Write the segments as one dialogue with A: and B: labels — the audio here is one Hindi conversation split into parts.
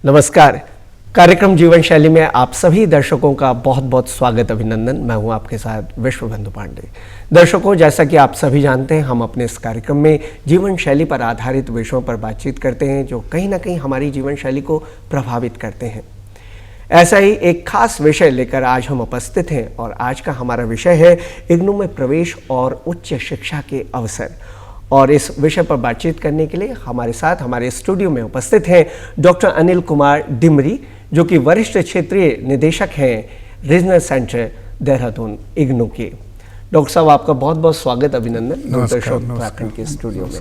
A: नमस्कार। कार्यक्रम जीवन शैली में आप सभी दर्शकों का बहुत बहुत स्वागत, अभिनंदन। मैं हूं आपके साथ विश्वबंधु पांडे। दर्शकों, जैसा कि आप सभी जानते हैं, हम अपने इस कार्यक्रम में जीवन शैली पर आधारित विषयों पर बातचीत करते हैं जो कहीं ना कहीं हमारी जीवन शैली को प्रभावित करते हैं। ऐसा ही एक खास विषय लेकर आज हम उपस्थित हैं और आज का हमारा विषय है इग्नू में प्रवेश और उच्च शिक्षा के अवसर। और इस विषय पर बातचीत करने के लिए हमारे साथ हमारे स्टूडियो में उपस्थित हैं डॉक्टर अनिल कुमार डिमरी, जो कि वरिष्ठ क्षेत्रीय निदेशक हैं रीजनल सेंटर देहरादून इग्नू के। डॉक्टर साहब, आपका बहुत बहुत स्वागत, अभिनंदन दूरदर्शन के स्टूडियो में।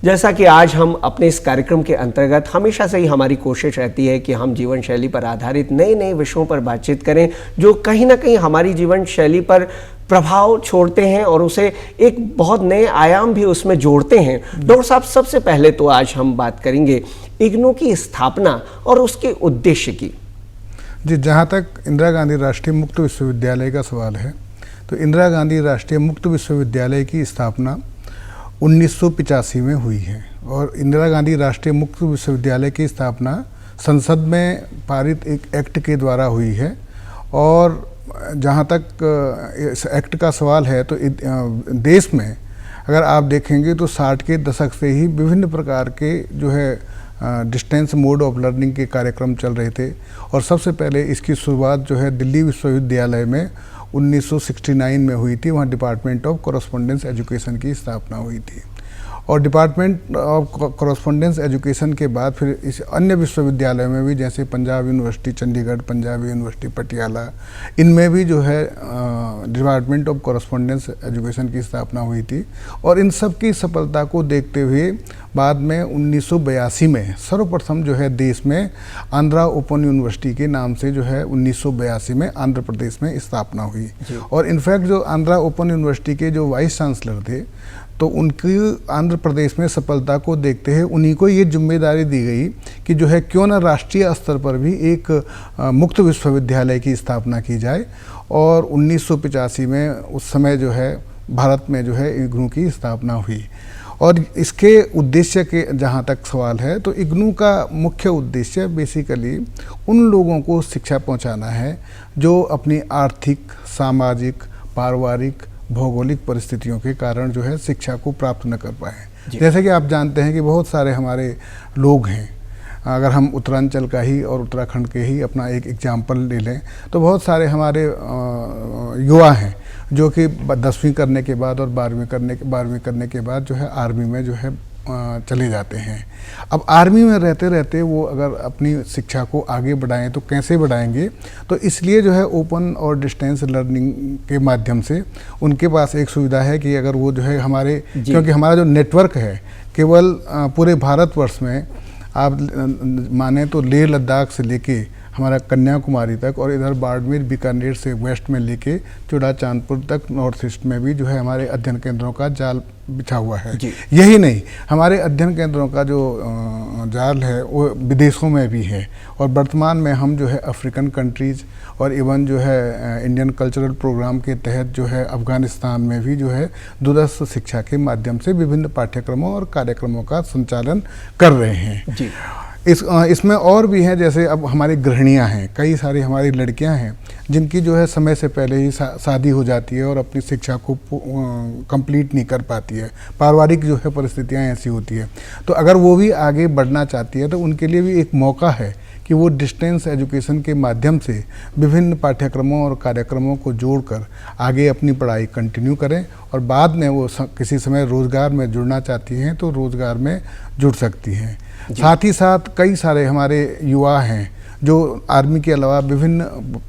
A: जैसा कि आज हम अपने इस कार्यक्रम के अंतर्गत हमेशा से ही हमारी कोशिश रहती है कि हम जीवन शैली पर आधारित नए नए विषयों पर बातचीत करें जो कहीं ना कहीं हमारी जीवन शैली पर प्रभाव छोड़ते हैं और उसे एक बहुत नए आयाम भी उसमें जोड़ते हैं। डॉक्टर साहब, सबसे पहले तो आज हम बात करेंगे इग्नू की स्थापना और उसके उद्देश्य की।
B: जी, जहाँ तक इंदिरा गांधी राष्ट्रीय मुक्त विश्वविद्यालय का सवाल है, तो इंदिरा गांधी राष्ट्रीय मुक्त विश्वविद्यालय की स्थापना 1985 में हुई है और इंदिरा गांधी राष्ट्रीय मुक्त विश्वविद्यालय की स्थापना संसद में पारित एक एक्ट के द्वारा हुई है। और जहाँ तक इस एक्ट का सवाल है, तो देश में अगर आप देखेंगे तो 60 के दशक से ही विभिन्न प्रकार के जो है डिस्टेंस मोड ऑफ लर्निंग के कार्यक्रम चल रहे थे और सबसे पहले इसकी शुरुआत जो है दिल्ली विश्वविद्यालय में 1969 में हुई थी। वहाँ डिपार्टमेंट ऑफ कॉरेस्पॉन्डेंस एजुकेशन की स्थापना हुई थी और डिपार्टमेंट ऑफ कॉरेस्पॉन्डेंस एजुकेशन के बाद फिर इस अन्य विश्वविद्यालयों में भी, जैसे पंजाब यूनिवर्सिटी चंडीगढ़, पंजाब यूनिवर्सिटी पटियाला, इनमें भी जो है डिपार्टमेंट ऑफ कॉरेस्पॉन्डेंस एजुकेशन की स्थापना हुई थी। और इन सब की सफलता को देखते हुए बाद में 1982 में सर्वप्रथम जो है देश में आंध्रा ओपन यूनिवर्सिटी के नाम से जो है 1982 में आंध्र प्रदेश में स्थापना हुई। और इनफैक्ट जो आंध्रा ओपन यूनिवर्सिटी के जो वाइस चांसलर थे, तो उनकी आंध्र प्रदेश में सफलता को देखते हुए उन्हीं को ये जिम्मेदारी दी गई कि जो है क्यों ना राष्ट्रीय स्तर पर भी एक मुक्त विश्वविद्यालय की स्थापना की जाए। और 1985 में उस समय जो है भारत में जो है इग्नू की स्थापना हुई। और इसके उद्देश्य के जहाँ तक सवाल है, तो इग्नू का मुख्य उद्देश्य बेसिकली उन लोगों को शिक्षा पहुँचाना है जो अपनी आर्थिक, सामाजिक, पारिवारिक, भौगोलिक परिस्थितियों के कारण जो है शिक्षा को प्राप्त न कर पाए। जैसे कि आप जानते हैं कि बहुत सारे हमारे लोग हैं, अगर हम उत्तरांचल का ही और उत्तराखंड के ही अपना एक एग्जाम्पल ले लें, तो बहुत सारे हमारे युवा हैं जो कि 10वीं करने के बाद और 12वीं करने के बाद जो है आर्मी में जो है चले जाते हैं। अब आर्मी में रहते रहते वो अगर अपनी शिक्षा को आगे बढ़ाएं तो कैसे बढ़ाएंगे, तो इसलिए जो है ओपन और डिस्टेंस लर्निंग के माध्यम से उनके पास एक सुविधा है कि अगर वो जो है हमारे, क्योंकि हमारा जो नेटवर्क है केवल पूरे भारतवर्ष में आप माने तो लेह लद्दाख से लेके हमारा कन्याकुमारी तक और इधर बाड़मेर बीकानेर से वेस्ट में लेके चूड़ा चांदपुर तक नॉर्थ ईस्ट में भी जो है हमारे अध्ययन केंद्रों का जाल बिछा हुआ है। यही नहीं, हमारे अध्ययन केंद्रों का जो जाल है वो विदेशों में भी है। और वर्तमान में हम जो है अफ्रीकन कंट्रीज़ और इवन जो है इंडियन कल्चरल प्रोग्राम के तहत जो है अफ़गानिस्तान में भी जो है दूरस्थ शिक्षा के माध्यम से विभिन्न पाठ्यक्रमों और कार्यक्रमों का संचालन कर रहे हैं। जी। इसमें और भी हैं, जैसे अब हमारी गृहिणियां हैं, कई सारी हमारी लड़कियां हैं जिनकी जो है समय से पहले ही शादी हो जाती है और अपनी शिक्षा को कंप्लीट नहीं कर पाती है। पारिवारिक जो है परिस्थितियां ऐसी होती है, तो अगर वो भी आगे बढ़ना चाहती है तो उनके लिए भी एक मौका है कि वो डिस्टेंस एजुकेशन के माध्यम से विभिन्न पाठ्यक्रमों और कार्यक्रमों को जोड़कर आगे अपनी पढ़ाई कंटिन्यू करें और बाद में वो किसी समय रोज़गार में जुड़ना चाहती हैं तो रोज़गार में जुड़ सकती हैं। साथ ही साथ कई सारे हमारे युवा हैं जो आर्मी के अलावा विभिन्न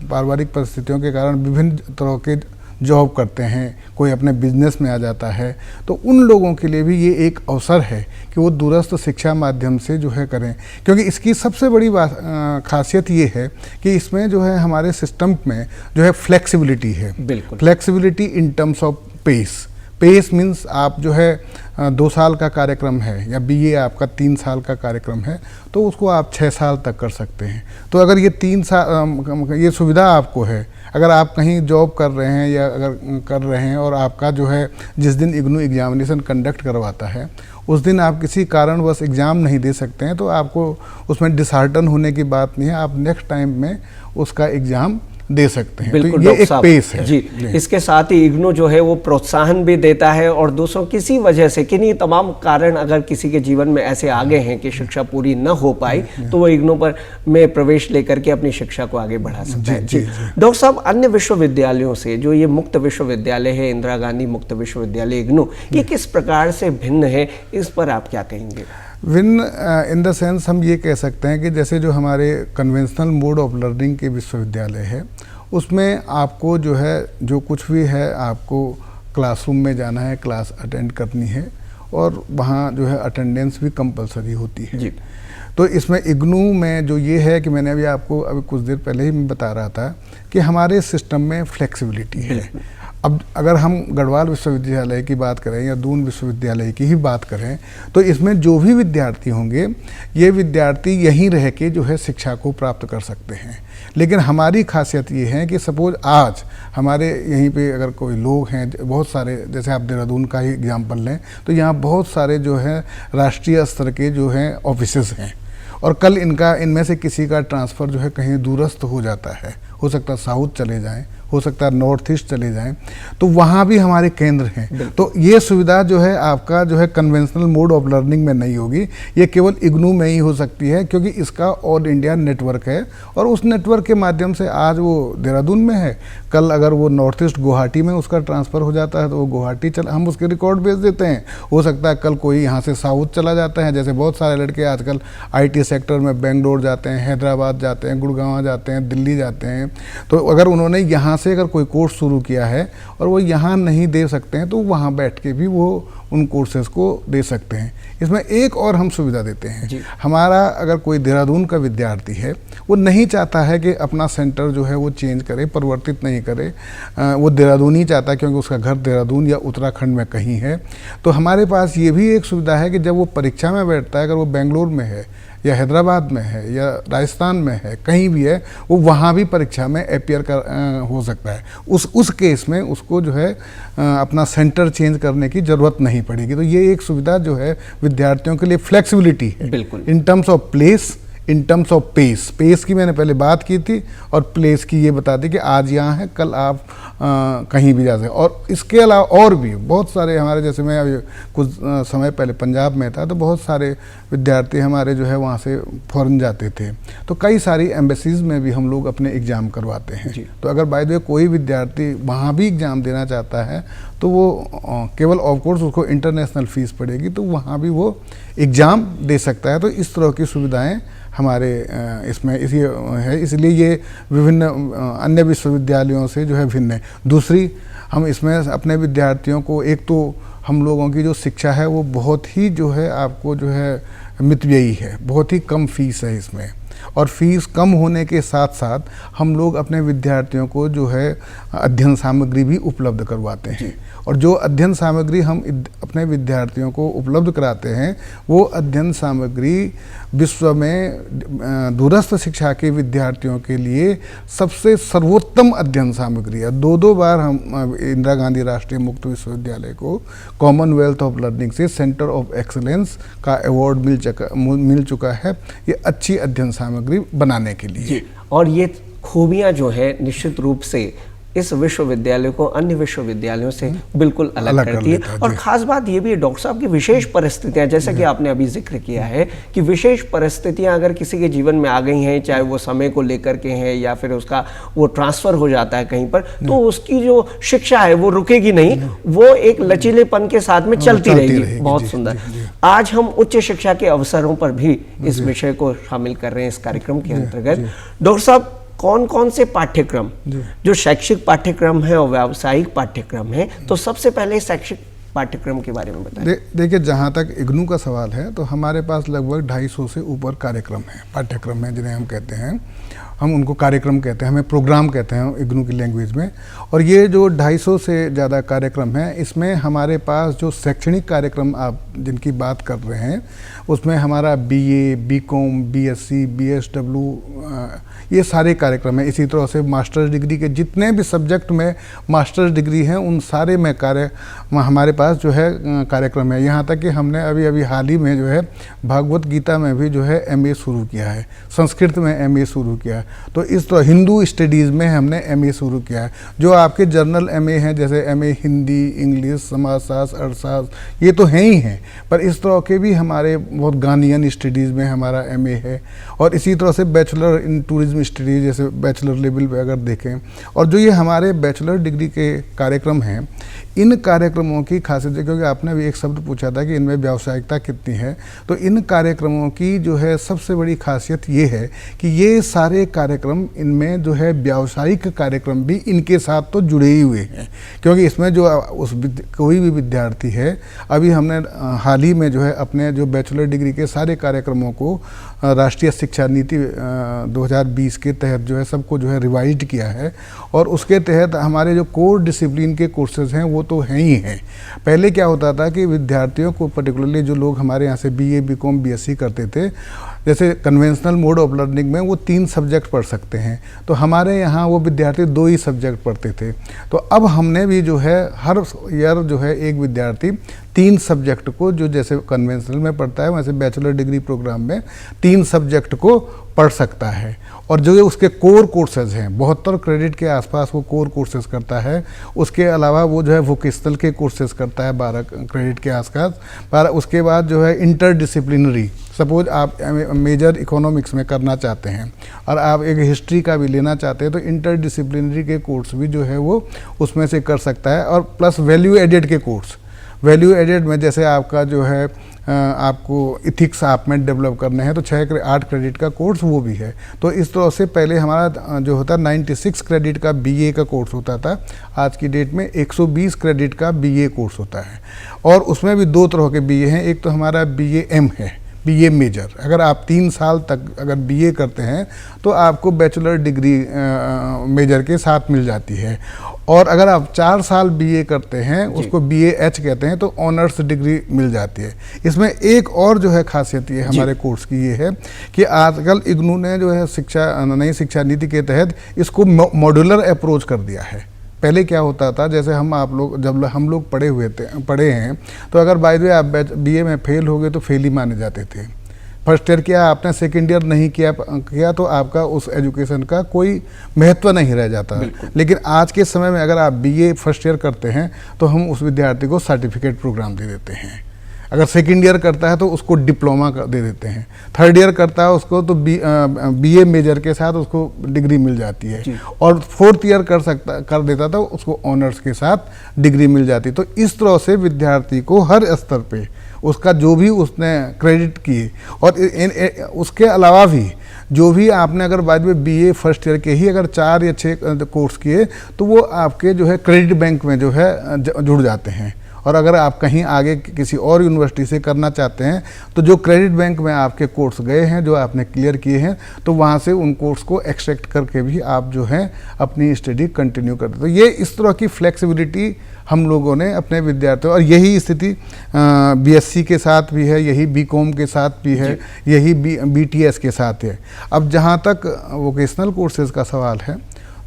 B: पारिवारिक परिस्थितियों के कारण विभिन्न तरह के जॉब करते हैं, कोई अपने बिजनेस में आ जाता है, तो उन लोगों के लिए भी ये एक अवसर है कि वो दूरस्थ शिक्षा माध्यम से जो है करें। क्योंकि इसकी सबसे बड़ी खासियत ये है कि इसमें जो है हमारे सिस्टम में जो है फ्लेक्सिबिलिटी है। बिल्कुल, flexibility in terms of pace means आप जो है 2 साल का कार्यक्रम है या बीए आपका 3 साल का कार्यक्रम है तो उसको आप 6 साल तक कर सकते हैं। तो अगर ये 3 साल ये सुविधा आपको है, अगर आप कहीं जॉब कर रहे हैं या अगर कर रहे हैं और आपका जो है जिस दिन इग्नू एग्जामिनेशन कंडक्ट करवाता है उस दिन आप किसी कारणवश एग्ज़ाम नहीं दे सकते हैं तो आपको उसमें डिसहार्टन होने की बात नहीं है, आप नेक्स्ट टाइम में उसका एग्ज़ाम दे सकते हैं।
A: बिल्कुल,
B: तो ये एक
A: साहब,
B: पेस है
A: जी। इसके साथ ही इग्नू जो है वो प्रोत्साहन भी देता है और दूसरों किसी वजह से किन्हीं तमाम कारण अगर किसी के जीवन में ऐसे आ गए हैं कि शिक्षा पूरी न हो पाई तो वो इग्नू पर में प्रवेश लेकर के अपनी शिक्षा को आगे बढ़ा सकता है। जी डॉक्टर साहब, अन्य विश्वविद्यालयों से जो ये मुक्त विश्वविद्यालय है, इंदिरा गांधी मुक्त विश्वविद्यालय इग्नू, ये किस प्रकार से भिन्न है, इस पर आप क्या कहेंगे?
B: इन द सेंस हम ये कह सकते हैं कि जैसे जो हमारे कन्वेंशनल मोड ऑफ लर्निंग के विश्वविद्यालय है उसमें आपको जो है जो कुछ भी है आपको क्लासरूम में जाना है, क्लास अटेंड करनी है और वहाँ जो है अटेंडेंस भी कंपलसरी होती है।
A: जी।
B: तो इसमें इग्नू में जो ये है कि मैंने अभी आपको अभी कुछ देर पहले ही मैं बता रहा था कि हमारे सिस्टम में फ्लेक्सिबिलिटी है। अब अगर हम गढ़वाल विश्वविद्यालय की बात करें या दून विश्वविद्यालय की ही बात करें तो इसमें जो भी विद्यार्थी होंगे ये विद्यार्थी यहीं रह के जो है शिक्षा को प्राप्त कर सकते हैं। लेकिन हमारी खासियत ये है कि सपोज आज हमारे यहीं पे अगर कोई लोग हैं, बहुत सारे, जैसे आप देहरादून का ही एग्जाम्पल लें तो यहाँ बहुत सारे जो है राष्ट्रीय स्तर के जो हैं ऑफिसेस हैं और कल इनमें से किसी का ट्रांसफ़र जो है कहीं दूरस्थ हो जाता है, हो सकता है साउथ चले जाएं, हो सकता है नॉर्थ ईस्ट चले जाएं, तो वहाँ भी हमारे केंद्र हैं। तो ये सुविधा जो है आपका जो है कन्वेंशनल मोड ऑफ लर्निंग में नहीं होगी, ये केवल इग्नू में ही हो सकती है क्योंकि इसका ऑल इंडिया नेटवर्क है और उस नेटवर्क के माध्यम से आज वो देहरादून में है, कल अगर वो नॉर्थ ईस्ट गुवाहाटी में उसका ट्रांसफ़र हो जाता है तो वो गुवाहाटी हम उसके रिकॉर्ड भेज देते हैं। हो सकता है कल कोई यहाँ से साउथ चला जाता है, जैसे बहुत सारे लड़के आजकल IT सेक्टर में बेंगलोर जाते हैं, हैदराबाद जाते हैं, गुड़गांव जाते हैं, दिल्ली जाते हैं। तो अगर उन्होंने यहाँ से अगर कोई कोर्स शुरू किया है और वो यहाँ नहीं दे सकते हैं तो वहाँ बैठ के भी वो उन कोर्सेज़ को दे सकते हैं। इसमें एक और हम सुविधा देते हैं, हमारा अगर कोई देहरादून का विद्यार्थी है वो नहीं चाहता है कि अपना सेंटर जो है वो चेंज करे, परिवर्तित नहीं करे, वो देहरादून ही चाहता है क्योंकि उसका घर देहरादून या उत्तराखंड में कहीं है, तो हमारे पास ये भी एक सुविधा है कि जब वो परीक्षा में बैठता है, अगर वो बेंगलोर में है या हैदराबाद में है या राजस्थान में है, कहीं भी है, वो वहाँ भी परीक्षा में अपीयर हो सकता है। उस केस में उसको जो है अपना सेंटर चेंज करने की ज़रूरत नहीं पड़ेगी। तो ये एक सुविधा जो है विद्यार्थियों के लिए फ्लेक्सिबिलिटी है,
A: बिल्कुल,
B: in terms of place, in terms of pace की मैंने पहले बात की थी और प्लेस की ये बता दी कि आज यहाँ है, कल आप कहीं भी जा सकते। और इसके अलावा और भी बहुत सारे हमारे, जैसे मैं अभी कुछ समय पहले पंजाब में था तो बहुत सारे विद्यार्थी हमारे जो है वहाँ से फॉरेन जाते थे, तो कई सारी एम्बेसीज में भी हम लोग अपने एग्ज़ाम करवाते हैं। तो अगर बाय द वे कोई विद्यार्थी वहाँ भी एग्ज़ाम देना चाहता है तो वो केवल ऑफ कोर्स उसको इंटरनेशनल फ़ीस पड़ेगी, तो वहाँ भी वो एग्ज़ाम दे सकता है। तो इस तरह की सुविधाएँ हमारे इसमें इसलिए ये विभिन्न अन्य विश्वविद्यालयों से जो है भिन्न है। दूसरी, हम इसमें अपने विद्यार्थियों को, एक तो हम लोगों की जो शिक्षा है वो बहुत ही जो है आपको जो है मितव्ययी है, बहुत ही कम फीस है इसमें, और फीस कम होने के साथ साथ हम लोग अपने विद्यार्थियों को जो है अध्ययन सामग्री भी उपलब्ध करवाते हैं। और जो अध्ययन सामग्री हम अपने विद्यार्थियों को उपलब्ध कराते हैं वो अध्ययन सामग्री विश्व में दूरस्थ शिक्षा के विद्यार्थियों के लिए सबसे सर्वोत्तम अध्ययन सामग्री है। 2 बार हम इंदिरा गांधी राष्ट्रीय मुक्त विश्वविद्यालय को कॉमनवेल्थ ऑफ लर्निंग से सेंटर ऑफ एक्सीलेंस का अवार्ड मिल चुका है ये अच्छी अध्ययन सामग्री बनाने के लिए।
A: और ये खूबियाँ जो है निश्चित रूप से इस विश्वविद्यालय को अन्य विश्वविद्यालयों से बिल्कुल अलग करती है। और ख़ास बात ये भी है डॉक्टर साहब की विशेष परिस्थितियाँ, जैसा कि आपने अभी जिक्र किया है कि विशेष परिस्थितियाँ अगर किसी के जीवन में आ गई हैं, चाहे वो समय को लेकर के हैं या फिर उसका वो ट्रांसफ़र हो जाता है कहीं पर, तो उसकी जो शिक्षा है वो रुकेगी नहीं, वो एक लचीलेपन के साथ में चलती रहेगी। बहुत सुंदर। आज हम उच्च शिक्षा के अवसरों पर भी इस विषय को शामिल कर रहे हैं इस कार्यक्रम के अंतर्गत। डॉक्टर साहब, कौन कौन से पाठ्यक्रम जो शैक्षिक पाठ्यक्रम है और व्यावसायिक पाठ्यक्रम है, तो सबसे पहले शैक्षिक पाठ्यक्रम के बारे में बताएं।
B: देखिए, जहाँ तक इग्नू का सवाल है तो हमारे पास लगभग 250 से ऊपर कार्यक्रम हैं, पाठ्यक्रम हैं जिन्हें हम कहते हैं। हम उनको कार्यक्रम कहते हैं, हमें प्रोग्राम कहते हैं इग्नू की लैंग्वेज में। और ये जो 250 से ज़्यादा कार्यक्रम हैं, इसमें हमारे पास जो शैक्षणिक कार्यक्रम आप जिनकी बात कर रहे हैं, उसमें हमारा BA, BCom, BSc, BSW ये सारे कार्यक्रम हैं। इसी तरह से मास्टर्स डिग्री के जितने भी सब्जेक्ट में मास्टर्स डिग्री हैं, उन सारे में हमारे पास जो है कार्यक्रम है। यहाँ तक कि हमने अभी अभी हाल ही में जो है भागवत गीता में भी जो है MA शुरू किया है, संस्कृत में MA शुरू किया है। तो इस तरह हिंदू स्टडीज़ में हमने MA शुरू किया है। जो आपके जर्नल MA हैं, जैसे MA हिंदी, इंग्लिश, समाजशास्त्र, अर्थशास्त्र, ये तो हैं ही हैं, पर इस तरह के भी हमारे बहुत गानियन स्टडीज़ में हमारा MA है। और इसी तरह से बैचलर इन टूरिज्म स्टडीज, जैसे बैचलर लेवल पे अगर देखें, और जो ये हमारे बैचलर डिग्री के कार्यक्रम हैं, इन कार्यक्रमों की खासियत है, क्योंकि आपने भी एक शब्द पूछा था कि इनमें व्यावसायिकता कितनी है, तो इन कार्यक्रमों की जो है सबसे बड़ी खासियत ये है कि ये सारे कार्यक्रम, इनमें जो है व्यावसायिक कार्यक्रम भी इनके साथ तो जुड़े ही हुए हैं। क्योंकि इसमें जो कोई भी विद्यार्थी है, अभी हमने हाल ही में जो है अपने जो बैचलर डिग्री के सारे कार्यक्रमों को राष्ट्रीय शिक्षा नीति 2020 के तहत जो है सबको जो है रिवाइज्ड किया है। और उसके तहत हमारे जो कोर डिसिप्लिन के कोर्सेज हैं वो तो हैं ही हैं। पहले क्या होता था कि विद्यार्थियों को, पर्टिकुलरली जो लोग हमारे यहाँ से BA, BCom, BSc करते थे, जैसे कन्वेंशनल मोड ऑफ लर्निंग में वो 3 सब्जेक्ट पढ़ सकते हैं, तो हमारे यहाँ वो विद्यार्थी 2 ही सब्जेक्ट पढ़ते थे। तो अब हमने भी जो है हर ईयर जो है एक विद्यार्थी 3 सब्जेक्ट को, जो जैसे कन्वेंशनल में पढ़ता है वैसे बैचलर डिग्री प्रोग्राम में 3 सब्जेक्ट को पढ़ सकता है। और जो ये उसके कोर कोर्सेज हैं, 72 क्रेडिट के आसपास वो कोर कोर्सेज करता है। उसके अलावा वो जो है वोकेशनल के कोर्सेज करता है 12 क्रेडिट के आसपास। उसके बाद जो है इंटरडिसिप्लिनरी, सपोज आप मेजर इकोनॉमिक्स में करना चाहते हैं और आप एक हिस्ट्री का भी लेना चाहते हैं, तो इंटरडिसिप्लिनरी के कोर्स भी जो है वो उसमें से कर सकता है। और प्लस वैल्यू एडेड के कोर्स, वैल्यू एडेड में जैसे आपका जो है आपको इथिक्स आप में डेवलप करने हैं, तो 8 क्रेडिट का कोर्स वो भी है। तो इस तरह से पहले हमारा जो होता 96 क्रेडिट का BA का कोर्स होता था, आज की डेट में 120 क्रेडिट का BA कोर्स होता है। और उसमें भी 2 तरह के BA हैं, एक तो हमारा BA-M है, BA मेजर। अगर आप 3 साल तक अगर BA करते हैं तो आपको बैचलर डिग्री मेजर के साथ मिल जाती है। और अगर आप 4 साल BA करते हैं, उसको BA-H कहते हैं, तो ऑनर्स डिग्री मिल जाती है। इसमें एक और जो है खासियत ये हमारे कोर्स की ये है कि आजकल इग्नू ने जो है नई शिक्षा नीति के तहत इसको मॉड्यूलर अप्रोच कर दिया है। पहले क्या होता था, जैसे जब हम लोग पढ़े हैं, तो अगर बाय द वे आप BA में फेल हो गए तो फेल ही माने जाते थे। फर्स्ट ईयर किया आपने, सेकेंड ईयर नहीं किया तो आपका उस एजुकेशन का कोई महत्व नहीं रह जाता। लेकिन आज के समय में अगर आप BA फर्स्ट ईयर करते हैं तो हम उस विद्यार्थी को सर्टिफिकेट प्रोग्राम दे देते हैं। अगर सेकेंड ईयर करता है तो उसको डिप्लोमा दे देते हैं। थर्ड ईयर करता है उसको तो BA मेजर के साथ उसको डिग्री मिल जाती है। और फोर्थ ईयर कर देता था उसको ऑनर्स के साथ डिग्री मिल जाती। तो इस तरह से विद्यार्थी को हर स्तर पे उसका जो भी उसने क्रेडिट किए, और उसके अलावा भी जो भी आपने अगर बाद में BA फर्स्ट ईयर के ही अगर 4 या 6 कोर्स किए, तो वो आपके जो है क्रेडिट बैंक में जो है जुड़ जाते हैं। और अगर आप कहीं आगे किसी और यूनिवर्सिटी से करना चाहते हैं, तो जो क्रेडिट बैंक में आपके कोर्स गए हैं, जो आपने क्लियर किए हैं, तो वहाँ से उन कोर्स को एक्सट्रैक्ट करके भी आप जो है अपनी स्टडी कंटिन्यू करते। तो ये इस तरह की फ्लेक्सिबिलिटी हम लोगों ने अपने विद्यार्थियों, और यही स्थिति BSc के साथ भी है, यही BCom के साथ भी है, यही BTS के साथ है। अब जहाँ तक वोकेशनल कोर्सेज़ का सवाल है,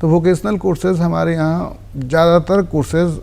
B: तो वोकेशनल कोर्सेज़ हमारे यहाँ ज़्यादातर कोर्सेज़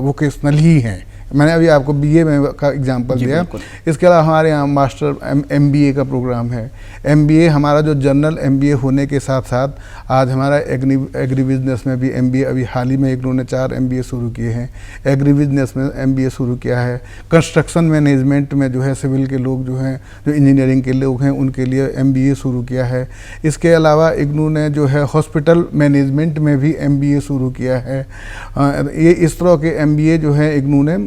B: वोकेशनल ही हैं। मैंने अभी आपको BA में का एग्जांपल दिया। इसके अलावा हमारे यहाँ मास्टर MBA का प्रोग्राम है। MBA हमारा जो जनरल MBA होने के साथ साथ आज हमारा एग्री बिजनेस में भी MBA, अभी हाल ही में इन्होंने 4 MBA शुरू किए हैं। एग्री बिजनेस में MBA शुरू किया है। कंस्ट्रक्शन मैनेजमेंट में जो है सिविल के लोग जो हैं, जो इंजीनियरिंग के लोग हैं, उनके लिए MBA शुरू किया है। इसके अलावा इग्नू ने जो है हॉस्पिटल मैनेजमेंट में भी MBA शुरू किया है। ये इस तरह के MBA जो है इग्नू ने,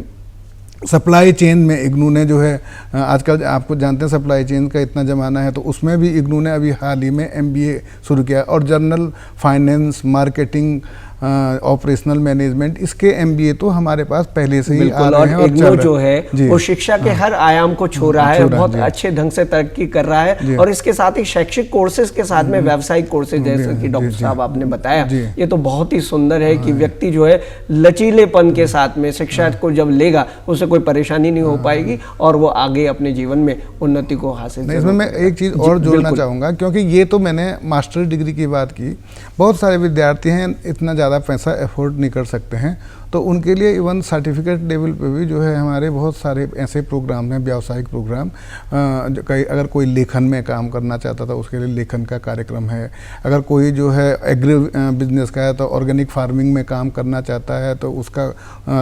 B: सप्लाई चेन में इग्नू ने जो है, आजकल आपको जानते हैं सप्लाई चेन का इतना ज़माना है, तो उसमें भी इग्नू ने अभी हाल ही में MBA शुरू किया। और general finance, marketing, operational management, इसके MBA तो हमारे पास पहले से ही आ
A: बिल्कुल,
B: रहे हैं
A: और
B: और चल
A: इग्नू
B: रहे
A: जो
B: हैं।
A: है वो शिक्षा के हर आयाम को छू रहा है, बहुत
B: जी।
A: अच्छे ढंग से तरक्की कर रहा है, और इसके साथ ही शैक्षिक कोर्सेज के साथ में व्यावसायिक कोर्सेज, जैसे कि डॉक्टर साहब आपने बताया, ये तो बहुत ही सुंदर है कि व्यक्ति जो है लचीलेपन के साथ में शिक्षा को जब लेगा उसे कोई परेशानी नहीं हो पाएगी और वो आगे अपने जीवन में उन्नति को हासिल
B: नहीं, इसमें मैं एक चीज़ और जोड़ना चाहूँगा, क्योंकि ये तो मैंने मास्टर डिग्री की बात की, बहुत सारे विद्यार्थी हैं इतना ज़्यादा पैसा अफोर्ड नहीं कर सकते हैं, तो उनके लिए इवन सर्टिफिकेट लेवल पे भी जो है हमारे बहुत सारे ऐसे प्रोग्राम हैं, व्यावसायिक प्रोग्राम। अगर कोई लेखन में काम करना चाहता था उसके लिए लेखन का कार्यक्रम है, अगर कोई जो है एग्री बिजनेस का है तो ऑर्गेनिक फार्मिंग में काम करना चाहता है तो उसका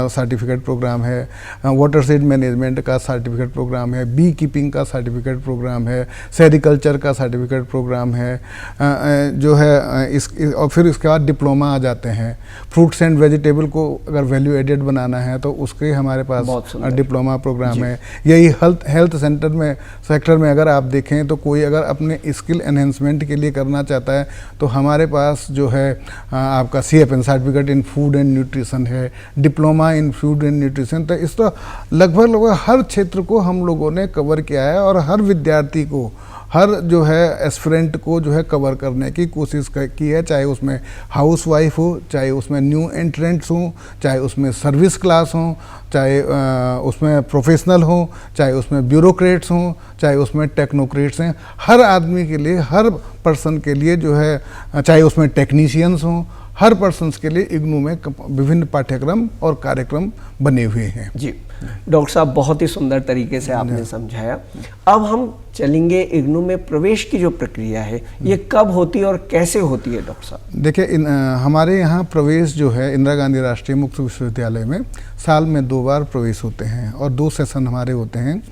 B: सर्टिफिकेट प्रोग्राम है, वाटर सीड मैनेजमेंट का सर्टिफिकेट प्रोग्राम है, बी कीपिंग का सर्टिफिकेट प्रोग्राम है, सेरिकल्चर का सर्टिफिकेट प्रोग्राम है, जो है और फिर इसके बाद डिप्लोमा आ जाते हैं। फ्रूट्स एंड वेजिटेबल को अगर वैल्यू एडेड बनाना है तो उसके हमारे पास डिप्लोमा प्रोग्राम है। यही हेल्थ सेक्टर में अगर आप देखें तो कोई अगर अपने स्किल एनहेंसमेंट के लिए करना चाहता है तो हमारे पास जो है आपका CFN certificate in food and nutrition है, diploma in food and nutrition. तो इस तो लगभग हर क्षेत्र को हम लोगों ने कवर किया है और हर विद्यार्थी को, हर जो है एस्पिरेंट को जो है कवर करने की कोशिश की है, चाहे उसमें हाउस वाइफ हो, चाहे उसमें न्यू एंट्रेंट्स हों, चाहे उसमें सर्विस क्लास हों, चाहे उसमें प्रोफेशनल हों, चाहे उसमें ब्यूरोक्रेट्स हों, चाहे उसमें टेक्नोक्रेट्स हैं। हर आदमी के लिए, हर पर्सन के लिए जो है, चाहे उसमें टेक्नीशियंस हों, हर पर्सन्स के लिए इग्नू में विभिन्न पाठ्यक्रम और कार्यक्रम बने हुए हैं।
A: जी डॉक्टर साहब, बहुत ही सुंदर तरीके से आपने समझाया। अब हम चलेंगे इग्नू में प्रवेश की जो प्रक्रिया है ये कब होती है और कैसे होती है डॉक्टर साहब?
B: देखिए, हमारे यहाँ प्रवेश जो है इंदिरा गांधी राष्ट्रीय मुक्त विश्वविद्यालय में साल में 2 बार प्रवेश होते हैं और 2 सेशन हमारे होते हैं,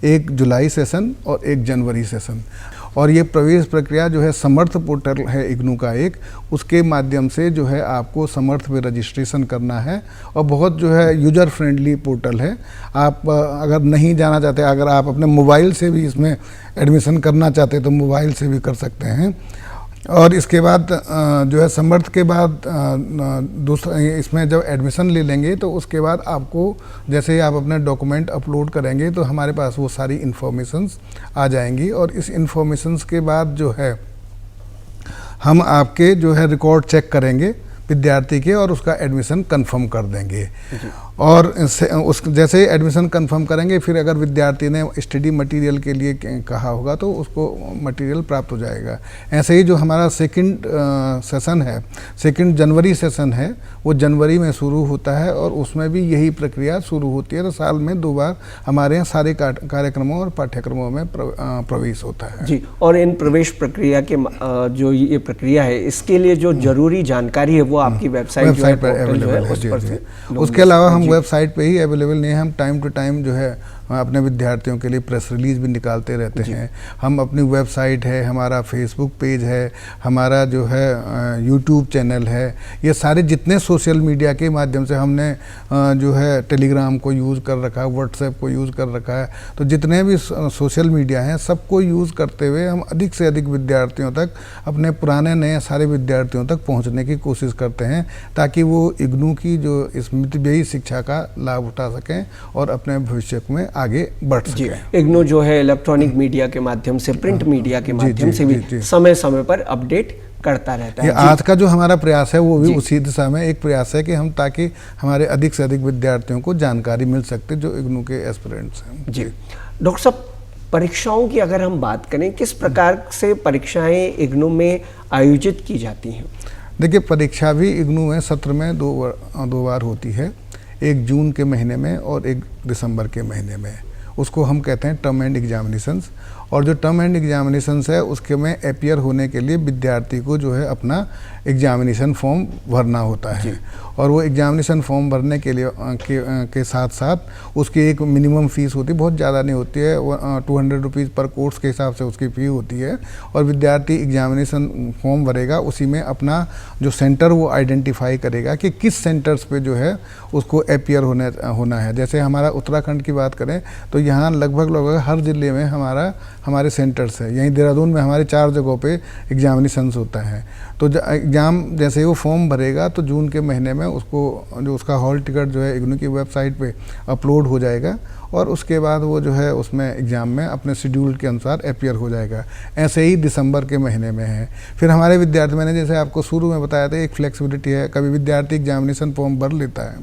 B: 1 जुलाई सेशन और 1 जनवरी सेशन। और ये प्रवेश प्रक्रिया जो है समर्थ पोर्टल है इग्नू का एक, उसके माध्यम से जो है आपको समर्थ में रजिस्ट्रेशन करना है और बहुत जो है यूजर फ्रेंडली पोर्टल है। आप अगर नहीं जाना चाहते, अगर आप अपने मोबाइल से भी इसमें एडमिशन करना चाहते तो मोबाइल से भी कर सकते हैं। और इसके बाद जो है समर्थ के बाद दूसरा इसमें जब एडमिशन ले लेंगे तो उसके बाद आपको जैसे ही आप अपने डॉक्यूमेंट अपलोड करेंगे तो हमारे पास वो सारी इन्फॉर्मेशंस आ जाएंगी और इस इन्फॉर्मेशंस के बाद जो है हम आपके जो है रिकॉर्ड चेक करेंगे विद्यार्थी के और उसका एडमिशन कंफर्म कर देंगे। और उस जैसे ही एडमिशन कंफर्म करेंगे फिर अगर विद्यार्थी ने स्टडी मटेरियल के लिए कहा होगा तो उसको मटेरियल प्राप्त हो जाएगा। ऐसे ही जो हमारा सेकंड सेशन है, 2 जनवरी सेशन है, वो जनवरी में शुरू होता है और उसमें भी यही प्रक्रिया शुरू होती है। तो साल में 2 बार हमारे यहाँ सारे कार्यक्रमों और पाठ्यक्रमों में प्रवेश होता है। जी,
A: और इन प्रवेश प्रक्रिया के जो ये प्रक्रिया है इसके लिए जो जरूरी जानकारी है वो आपकी वेबसाइट
B: पर अवेलेबल है। उसके अलावा हम वेबसाइट पे ही अवेलेबल नहीं है, हम टाइम टू टाइम जो है अपने विद्यार्थियों के लिए प्रेस रिलीज भी निकालते रहते हैं। हम अपनी वेबसाइट है, हमारा फेसबुक पेज है, हमारा जो है यूट्यूब चैनल है, ये सारे जितने सोशल मीडिया के माध्यम से हमने जो है टेलीग्राम को यूज़ कर रखा है, व्हाट्सएप को यूज़ कर रखा है, तो जितने भी सोशल मीडिया हैं सबको यूज़ करते हुए हम अधिक से अधिक विद्यार्थियों तक, अपने पुराने नए सारे विद्यार्थियों तक पहुँचने की कोशिश करते हैं ताकि वो इग्नू की जो इस मितव्ययी शिक्षा का लाभ उठा सकें और अपने भविष्य में आगे बढ़ सके।
A: इग्नू जो है इलेक्ट्रॉनिक मीडिया के माध्यम से, प्रिंट मीडिया के माध्यम से भी समय समय पर अपडेट करता रहता है।
B: आज का जो हमारा प्रयास है वो भी उसी दिशा में एक प्रयास है कि हम ताकि हमारे अधिक से अधिक विद्यार्थियों को जानकारी मिल सकते जो इग्नू के एस्पिरेंट्स हैं।
A: जी डॉक्टर साहब, परीक्षाओं की अगर हम बात करें, किस प्रकार से परीक्षाएं इग्नू में आयोजित की जाती हैं?
B: देखिए, परीक्षा भी इग्नू में सत्र में 2 बार होती है, 1 जून के महीने में और 1 दिसंबर के महीने में। उसको हम कहते हैं टर्म एंड एग्जामिनेशंस। और जो टर्म एंड एग्जामिनेशंस है उसके में अपीयर होने के लिए विद्यार्थी को जो है अपना एग्जामिनेशन फॉर्म भरना होता है और वो एग्जामिनेशन फॉर्म भरने के लिए के साथ साथ उसकी एक मिनिमम फ़ीस होती है, बहुत ज़्यादा नहीं होती है, 200 रुपीज़ पर कोर्स के हिसाब से उसकी फ़ी होती है। और विद्यार्थी एग्जामिनेशन फॉर्म भरेगा, उसी में अपना जो सेंटर वो आइडेंटिफाई करेगा कि किस सेंटर्स पे जो है उसको अपीयर होना है। जैसे हमारा उत्तराखंड की बात करें तो यहाँ लगभग हर ज़िले में हमारा हमारे सेंटर्स है। यहीं देहरादून में हमारे 4 जगहों पे एग्जामिनेशंस होता है। तो एग्ज़ाम जैसे ही वो फॉर्म भरेगा तो जून के महीने में उसको जो उसका हॉल टिकट जो है इग्नू की वेबसाइट पे अपलोड हो जाएगा और उसके बाद वो जो है उसमें एग्ज़ाम में अपने शेड्यूल के अनुसार अपीयर हो जाएगा। ऐसे ही दिसंबर के महीने में है। फिर हमारे विद्यार्थी, मैंने जैसे आपको शुरू में बताया था, एक फ्लेक्सिबिलिटी है। कभी विद्यार्थी एग्जामिनेशन फॉर्म भर लेता है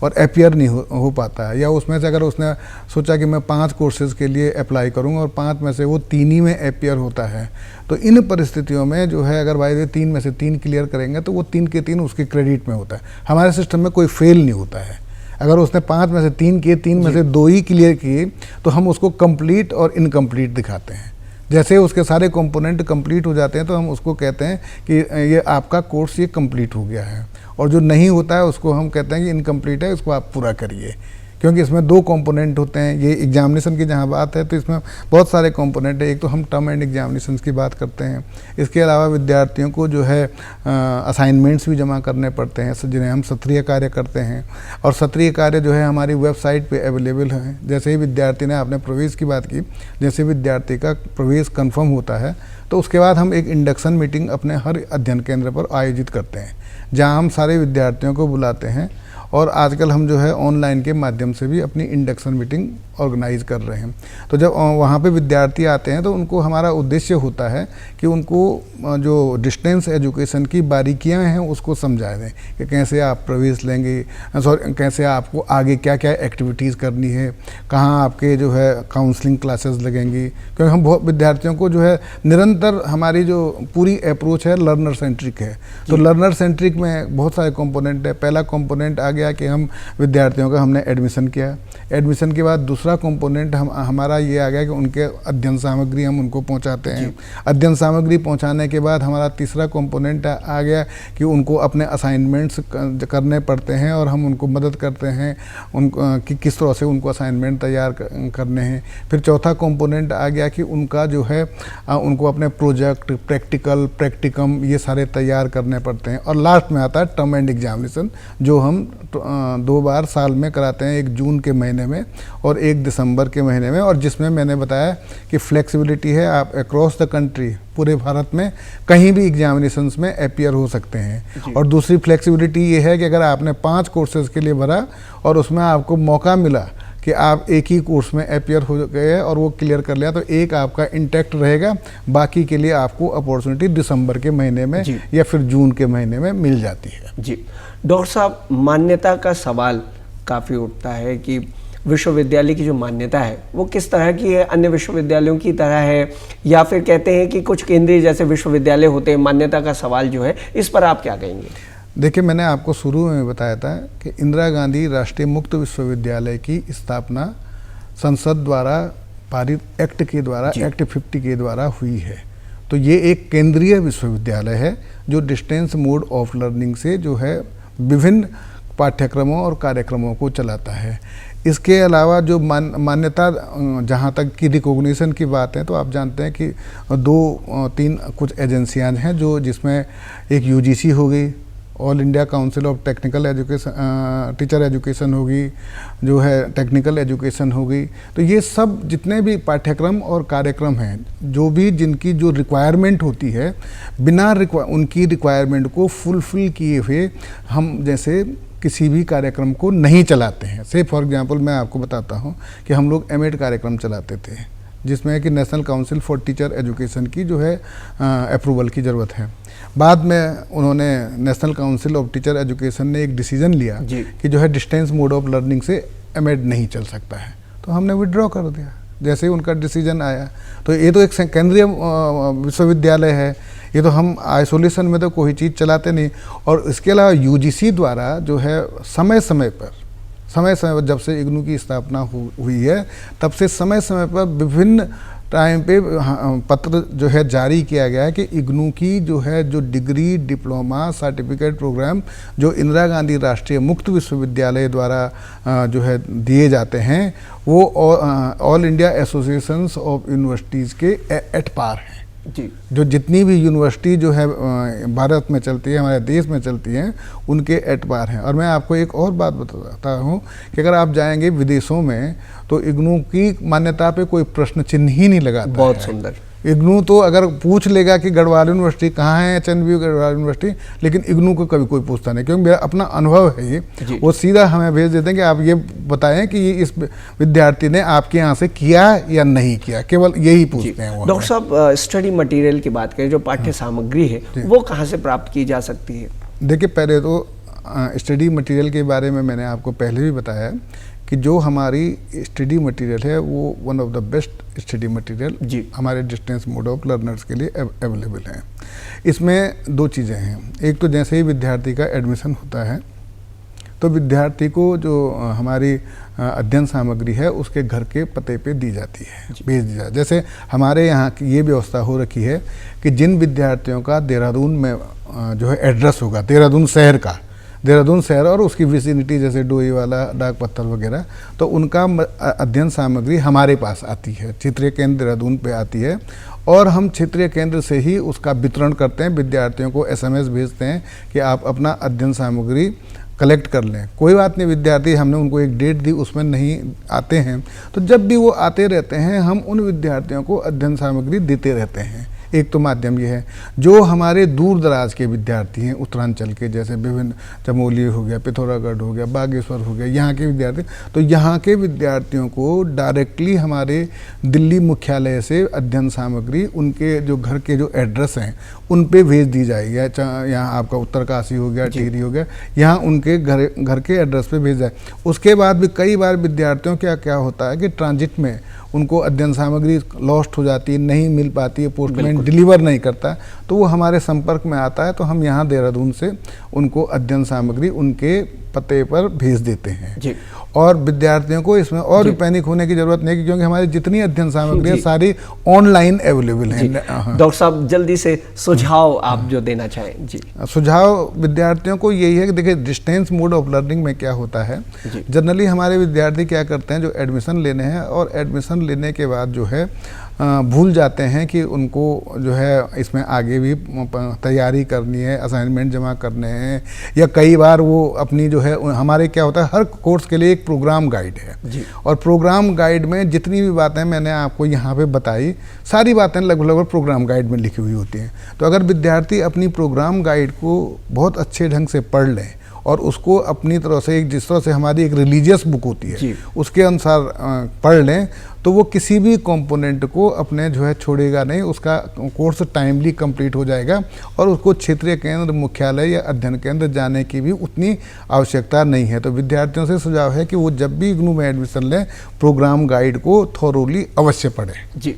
B: और अपीयर नहीं हो पाता है, या उसमें से अगर उसने सोचा कि मैं 5 कोर्सेज़ के लिए अप्लाई करूँगा और 5 में से वो 3 ही में अपीयर होता है, तो इन परिस्थितियों में जो है अगर भाई 3 में से 3 क्लियर करेंगे तो वो 3 के 3 उसके क्रेडिट में होता है। हमारे सिस्टम में कोई फेल नहीं होता है। अगर उसने 5 में से 3 किए, 3 में से 2 ही क्लियर किए, तो हम उसको कंप्लीट और इनकम्प्लीट दिखाते हैं। जैसे उसके सारे कंपोनेंट कंप्लीट हो जाते हैं तो हम उसको कहते हैं कि ये आपका कोर्स ये कंप्लीट हो गया है, और जो नहीं होता है उसको हम कहते हैं कि इनकम्प्लीट है, इसको आप पूरा करिए। क्योंकि इसमें 2 कंपोनेंट होते हैं। ये एग्जामिनेशन की जहाँ बात है तो इसमें बहुत सारे कंपोनेंट है। एक तो हम टर्म एंड एग्जामिनेशंस की बात करते हैं, इसके अलावा विद्यार्थियों को जो है असाइनमेंट्स भी जमा करने पड़ते हैं जिन्हें हम सत्रीय कार्य करते हैं, और सत्रीय कार्य जो है हमारी वेबसाइट पे अवेलेबल है। जैसे ही विद्यार्थी ने, आपने प्रवेश की बात की, जैसे विद्यार्थी का प्रवेश कन्फर्म होता है तो उसके बाद हम एक इंडक्शन मीटिंग अपने हर अध्ययन केंद्र पर आयोजित करते हैं, जहाँ हम सारे विद्यार्थियों को बुलाते हैं। और आजकल हम जो है ऑनलाइन के माध्यम से भी अपनी इंडक्शन मीटिंग ऑर्गेनाइज कर रहे हैं। तो जब वहाँ पे विद्यार्थी आते हैं तो उनको, हमारा उद्देश्य होता है कि उनको जो डिस्टेंस एजुकेशन की बारीकियां हैं उसको समझा दें कि कैसे आप प्रवेश लेंगे, कैसे आपको आगे क्या क्या एक्टिविटीज़ करनी है, कहाँ आपके जो है काउंसलिंग क्लासेस लगेंगी। क्योंकि हम बहुत विद्यार्थियों को जो है निरंतर, हमारी जो पूरी अप्रोच है लर्नर सेंट्रिक है। तो लर्नर सेंट्रिक में बहुत सारे कंपोनेंट है। पहला कंपोनेंट आ गया कि हम विद्यार्थियों का हमने एडमिशन किया। एडमिशन के बाद दूसरा कंपोनेंट हमारा ये आ गया कि उनके अध्ययन सामग्री हम उनको पहुंचाते हैं। अध्ययन सामग्री पहुंचाने के बाद हमारा तीसरा कंपोनेंट आ गया कि उनको अपने असाइनमेंट्स करने पड़ते हैं और हम उनको मदद करते हैं कि किस तरह से उनको असाइनमेंट तैयार करने हैं। फिर चौथा कंपोनेंट आ गया कि उनका जो है उनको अपने प्रोजेक्ट, प्रैक्टिकल, प्रैक्टिकम ये सारे तैयार करने पड़ते हैं। और लास्ट में आता है टर्म एंड एग्जामिनेशन, जो हम 2 बार साल में कराते हैं, 1 जून के महीने में और 1 दिसंबर के महीने में, और जिसमें मैंने बताया कि फ्लेक्सिबिलिटी है, आप अक्रॉस द कंट्री, पूरे भारत में कहीं भी एग्जामिनेशंस में अपीयर हो सकते हैं। और दूसरी फ्लेक्सिबिलिटी ये है कि अगर आपने 5 कोर्सेज़ के लिए भरा और उसमें आपको मौका मिला कि आप एक ही कोर्स में अपीयर हो गए और वो क्लियर कर लिया, तो एक आपका इंटैक्ट रहेगा, बाकी के लिए आपको अपॉर्चुनिटी दिसंबर के महीने में या फिर जून के महीने में मिल जाती है।
A: जी डॉक्टर साहब, मान्यता का सवाल काफ़ी उठता है कि विश्वविद्यालय की जो मान्यता है वो किस तरह की है, अन्य विश्वविद्यालयों की तरह है, या फिर कहते हैं कि कुछ केंद्रीय जैसे विश्वविद्यालय होते हैं, मान्यता का सवाल जो है, इस पर आप क्या कहेंगे?
B: देखिए, मैंने आपको शुरू में बताया था कि इंदिरा गांधी राष्ट्रीय मुक्त विश्वविद्यालय की स्थापना संसद द्वारा पारित एक्ट के द्वारा, एक्ट 50 के द्वारा हुई है। तो ये एक केंद्रीय विश्वविद्यालय है जो डिस्टेंस मोड ऑफ लर्निंग से जो है विभिन्न पाठ्यक्रमों और कार्यक्रमों को चलाता है। इसके अलावा जो मान्यता, जहाँ तक की रिकॉग्निशन की बात है, तो आप जानते हैं कि 2-3 कुछ एजेंसियां हैं जो, जिसमें एक यूजीसी हो गई, all India council of technical education, teacher education होगी, जो है टेक्निकल एजुकेशन होगी। तो ये सब जितने भी पाठ्यक्रम और कार्यक्रम हैं, जो भी जिनकी जो रिक्वायरमेंट होती है, बिना उनकी रिक्वायरमेंट को फुलफिल किए हुए हम जैसे किसी भी कार्यक्रम को नहीं चलाते हैं। से फॉर एग्जांपल मैं आपको बताता हूँ कि हम लोग एमएड कार्यक्रम चलाते थे, जिसमें कि national council for teacher education की जो है अप्रूवल की ज़रूरत है। बाद में उन्होंने, national council of teacher education ने एक डिसीजन लिया कि जो है डिस्टेंस मोड ऑफ लर्निंग से एमएड नहीं चल सकता है, तो हमने विड्रॉ कर दिया जैसे ही उनका डिसीजन आया। तो ये तो एक केंद्रीय विश्वविद्यालय है, ये तो हम आइसोलेशन में तो कोई चीज़ चलाते नहीं। और इसके अलावा यूजीसी द्वारा जो है समय समय पर जब से इग्नू की स्थापना हुई है, तब से समय समय पर विभिन्न टाइम पे पत्र जो है जारी किया गया है कि इग्नू की जो है जो डिग्री, डिप्लोमा, सर्टिफिकेट प्रोग्राम जो इंदिरा गांधी राष्ट्रीय मुक्त विश्वविद्यालय द्वारा जो है दिए जाते हैं, वो all India associations of universities के एट पार हैं।
A: जी।
B: जो जितनी भी यूनिवर्सिटी जो है भारत में चलती है, हमारे देश में चलती हैं, उनके एतबार हैं। और मैं आपको एक और बात बताता हूँ कि अगर आप जाएंगे विदेशों में तो इग्नू की मान्यता पे कोई प्रश्न चिन्ह ही नहीं लगाता।
A: बहुत सुंदर।
B: इग्नू तो अगर पूछ लेगा कि गढ़वाल यूनिवर्सिटी कहाँ है, एचएनबीयू गढ़वाल यूनिवर्सिटी, लेकिन इग्नू को कभी कोई पूछता नहीं, क्योंकि मेरा अपना अनुभव है ये। वो सीधा हमें भेज देते हैं कि आप ये बताएं कि ये इस विद्यार्थी ने आपके यहाँ से किया या नहीं किया, केवल यही पूछते हैं वो।
A: डॉक्टर साहब, स्टडी मटेरियल की बात करें, जो पाठ्य सामग्री है वो कहाँ से प्राप्त की जा सकती है?
B: देखिए, पहले तो स्टडी मटेरियल के बारे में मैंने आपको पहले भी बताया कि जो हमारी स्टडी मटेरियल है वो one of the best study material हमारे डिस्टेंस मोड ऑफ लर्नर्स के लिए अवेलेबल है। इसमें दो चीज़ें हैं। एक तो जैसे ही विद्यार्थी का एडमिशन होता है तो विद्यार्थी को जो हमारी अध्ययन सामग्री है उसके घर के पते पे दी जाती है, भेज दी जाती है। जैसे हमारे यहाँ की ये व्यवस्था हो रखी है कि जिन विद्यार्थियों का देहरादून में जो है एड्रेस होगा, देहरादून शहर और उसकी विसिनिटी जैसे डोईवाला, डाक पत्थर वगैरह, तो उनका अध्ययन सामग्री हमारे पास आती है, क्षेत्रीय केंद्र देहरादून पे आती है, और हम क्षेत्रीय केंद्र से ही उसका वितरण करते हैं। विद्यार्थियों को एसएमएस भेजते हैं कि आप अपना अध्ययन सामग्री कलेक्ट कर लें। कोई बात नहीं, विद्यार्थी हमने उनको एक डेट दी, उसमें नहीं आते हैं तो जब भी वो आते रहते हैं हम उन विद्यार्थियों को अध्ययन सामग्री देते रहते हैं। एक तो माध्यम ये है। जो हमारे दूर दराज के विद्यार्थी हैं उत्तरांचल के, जैसे विभिन्न चमोली हो गया, पिथौरागढ़ हो गया, बागेश्वर हो गया, यहाँ के विद्यार्थी, तो यहाँ के विद्यार्थियों को डायरेक्टली हमारे दिल्ली मुख्यालय से अध्ययन सामग्री उनके जो घर के जो एड्रेस हैं उन पे भेज दी जाएगी। यहाँ आपका उत्तरकाशी हो गया, टिहरी हो गया, यहाँ उनके घर के एड्रेस पे भेज जाए। उसके बाद भी कई बार विद्यार्थियों क्या होता है कि ट्रांजिट में उनको अध्ययन सामग्री लॉस्ट हो जाती है, नहीं मिल पाती है, पोस्टमैन डिलीवर नहीं करता, तो वो हमारे संपर्क में आता है, तो हम यहाँ देहरादून से उनको अध्ययन सामग्री उनके पते पर भेज देते हैं जी। और विद्यार्थियों को इसमें और भी पैनिक होने की जरूरत नहीं, क्योंकि हमारी जितनी अध्ययन सामग्री है सारी ऑनलाइन अवेलेबल है।
A: डॉक्टर साहब, जल्दी से सुझाव आप जो देना चाहें जी।
B: सुझाव विद्यार्थियों को यही है कि देखिए, डिस्टेंस मोड ऑफ लर्निंग में क्या होता है, जनरली हमारे विद्यार्थी क्या करते हैं, जो एडमिशन लेने हैं और एडमिशन लेने के बाद जो है भूल जाते हैं कि उनको जो है इसमें आगे भी तैयारी करनी है, असाइनमेंट जमा करने हैं, या कई बार वो अपनी जो है, हमारे क्या होता है, हर कोर्स के लिए एक प्रोग्राम गाइड है जी। और प्रोग्राम गाइड में जितनी भी बातें मैंने आपको यहाँ पे बताई, सारी बातें लगभग प्रोग्राम गाइड में लिखी हुई होती हैं। तो अगर विद्यार्थी अपनी प्रोग्राम गाइड को बहुत अच्छे ढंग से पढ़ लें और उसको अपनी तरह से, एक जिस तरह से हमारी एक रिलीजियस बुक होती है उसके अनुसार पढ़ लें, तो वो किसी भी कंपोनेंट को अपने जो है छोड़ेगा नहीं, उसका कोर्स टाइमली कंप्लीट हो जाएगा और उसको क्षेत्रीय केंद्र, मुख्यालय या अध्ययन केंद्र जाने की भी उतनी आवश्यकता नहीं है। तो विद्यार्थियों से सुझाव है कि वो जब भी इग्नू में एडमिशन लें, प्रोग्राम गाइड को थोरोली अवश्य पढ़ें जी।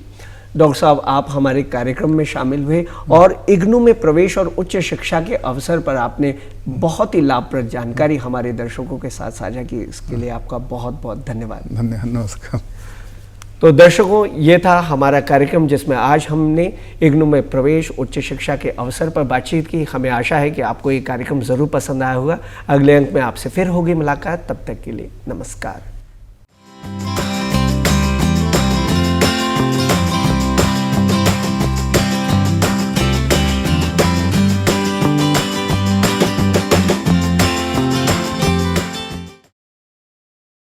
A: डॉक्टर साहब, आप हमारे कार्यक्रम में शामिल हुए और इग्नू में प्रवेश और उच्च शिक्षा के अवसर पर आपने बहुत ही लाभप्रद जानकारी हमारे दर्शकों के साथ साझा की। इसके लिए आपका बहुत बहुत धन्यवाद।
B: नमस्कार।
A: तो दर्शकों, ये था हमारा कार्यक्रम जिसमें आज हमने इग्नू में प्रवेश, उच्च शिक्षा के अवसर पर बातचीत की। हमें आशा है कि आपको ये कार्यक्रम ज़रूर पसंद आया होगा। अगले अंक में आपसे फिर होगी मुलाकात। तब तक के लिए नमस्कार।